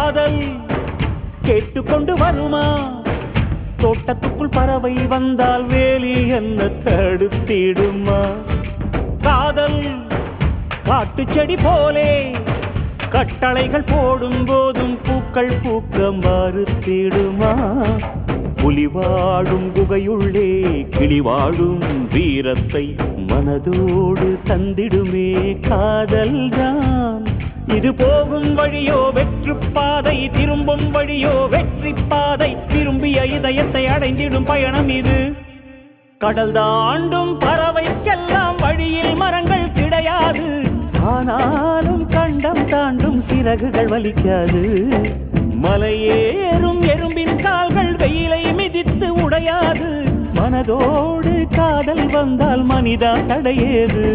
காதல் கேட்டுக்கொண்டு வருமா? தோட்டத்துக்குள் பறவை வந்தால் வேலி என்ன தடுத்திடுமா? காதல் காட்டு செடி போலே கட்டளைகள் போடும் போதும் பூக்கள் பூக்க மறுத்திடுமா? புலி வாழும் குகையுள்ளே கிளி வாழும் வீரத்தை மனதோடு தந்திடுமே காதல்தான். இது போகும் வழியோ வெற்று பாதை, திரும்பும் வழியோ வெற்றி பாதை, திரும்பிய இதயத்தை அடைந்திடும் பயணம் இது. கடல் தாண்டும் பறவைக்கெல்லாம் வழியில் மரங்கள் கிடையாது, ஆனாலும் கண்டம் தாண்டும் சிறகுகள் வலிக்காது. மலையேறும் எறும்பின் கால்கள் வெயிலை மிதித்து உடையாது, மனதோடு காதல் வந்தால் மனிதா தடையேது.